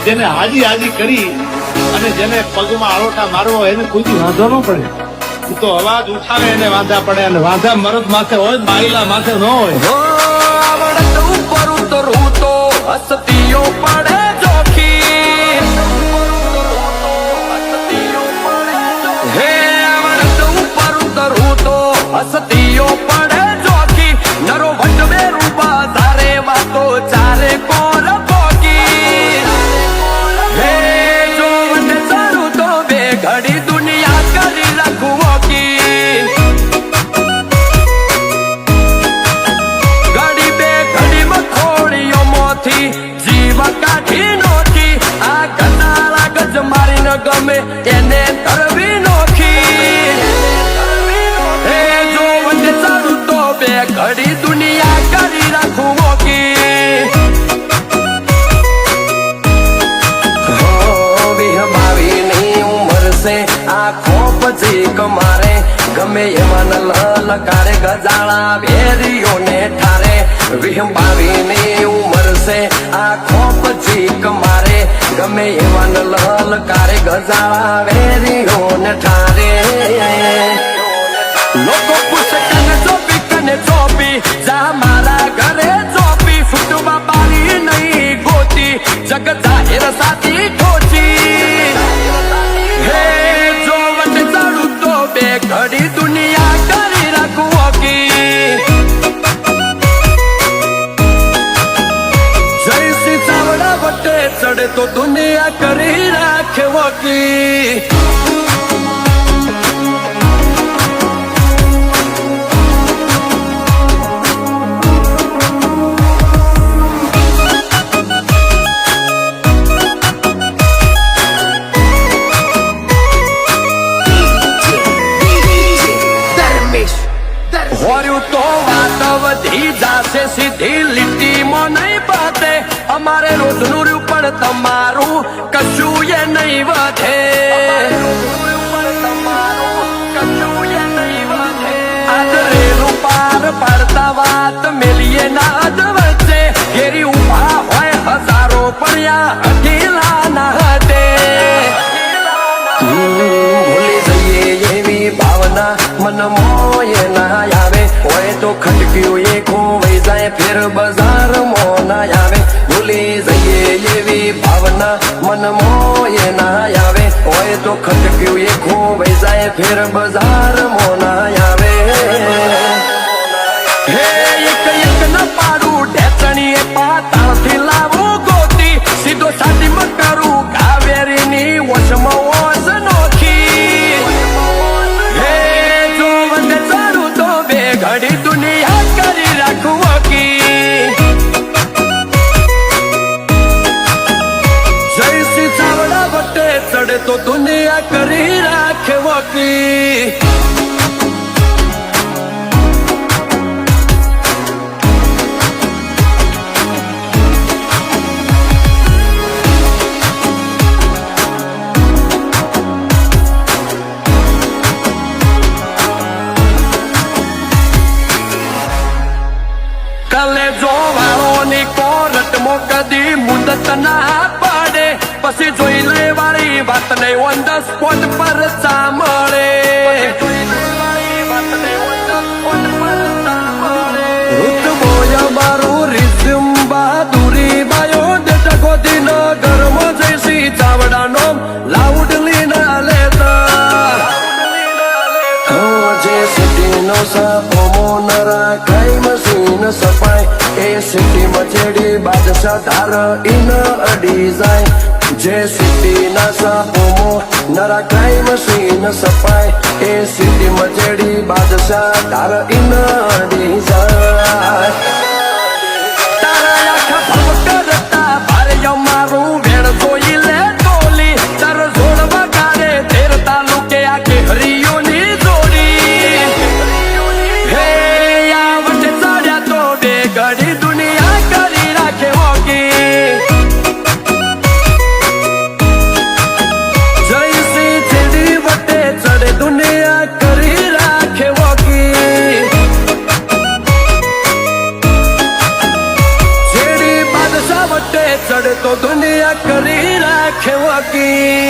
જેને હાજી હાજી કરી અને જેને પગમાં આરોટા મારવો એને કોઈ વાંધો ન પડે. તો અવાજ ઉઠાવે એને વાંધા પડે અને વાંધા મરદ માથે હોય, બાઈલા માથે ન હોય. આવડત ઉપર ઉતરું તો હસતીઓ પડે જોખી. હે આવડત ઉપર ઉતરું તો હસતીઓ પડે જોખી. નરો વટવે રૂપા તારે વાતો ચારે કોર પોકી. હે જો વટ સારું તો બે ઘડી દુનિયા કરી રાખું વોકી. ઘડી બે ઘડી મખોડીઓ મોથી જીવ કાઢી નોખી. આ ગનાળા ગજ મારી ન ગમે એને તરવી નોખી. હે જો વટ સારું તો બે ઘડી દુનિયા કરી રાખું વોકી. આખો પછી કમારે ગમે એમાં લલકારે ગજાળા વેરીઓને ઠારે. 22ની ઉંમર છે આખો પછી કમારે ગમે એમાં લલકારે ગજાળા વેરીઓને ઠારે. લોકો પૂછે કને ચોપી જા મારા ઘરે ચોપી. ફૂટવા પારી નહીં ગોતી જગ જાહેર સાથી ખોચી. હે જો વટ ચાલું તો બે ઘડી દુનિયા કરી રાખું વોકી. જય શ્રી ચાવડા વટે ચડે તો દુનિયા કરી રાખે વોકી. હોર્યું તો વાત વધી જાશે સીધી લીટીમાં નહીં બાતે. અમારે રોજનું રહ્યું પણ તમારું કશું એ નહીં વધે. આદરેલું પાર પાડતા વાત મેલીએ ના અદ વચ્ચે. ઘેરી ઉભા હોય હજારો પડ્યા અઢીલા ના હદે. ભૂલી જઈએ એવી ભાવના મન મોય ના આવે. હોય તો ખટક્યું એ ખોવાઈ જાય ફેર બજાર ના આવે. ભૂલી જઈએ એવી ભાવના મન મોય ના આવે. હોય તો ખટક્યું એ ખોવાઈ જાય ફેર બજાર ના આવે. હે એક એક ન પાડું ઢેચણી એ પાતાળથી લાવું ગોતી. સીધો સાડી માં કરું કાવેરીની વચમાં ઓસ નોખી. હે જો વંદે ચારું તો બે ઘડી દુનિયા કરી રાખું વોકી. જય શ્રી ચાવડા વટે ચડે તો દુનિયા કરી રાખે વોકી. કલેજો વાળોની કોર્ટમાં કદી મુદત ના પાડે. પછી જોઈ લે વાળી વાત ને ઓન ધ સ્પોટ પર સાંભળે. ઋતબોય મારું રિઝ્યુમ બહાદુરી બાયો ડેટા ગોધી નગરમાં જઈશી ચાવડાનો લાઉડલી ના લેતા. જે સિટીનો સાપોમો નરા કઈ મશીન સપાય. એ સિટીમાં ચેડી બાદશાહ ધાર ઇન અડી જાય. જે સિટીના સાપોમો નરા કઈ મશીન સપાય. એ સિટીમાં ચેડી બાદશાહ ધાર ઇન અડી જાય. તારા આખા ભવ કરતા ભારે મારું વેણ જોઈ લે ટોલી. તાર જોડ વગાડે તેર તાલુકે આ કેહરીઓની જોડી. હે આ વટે ચડ્યા તો બે ઘડી દુનિયા કરી રાખે વોકી. જય શ્રી ચેડી વટે ચડે દુનિયા કરી રાખે વોકી. તો દુનિયા કરી રાખે વાકી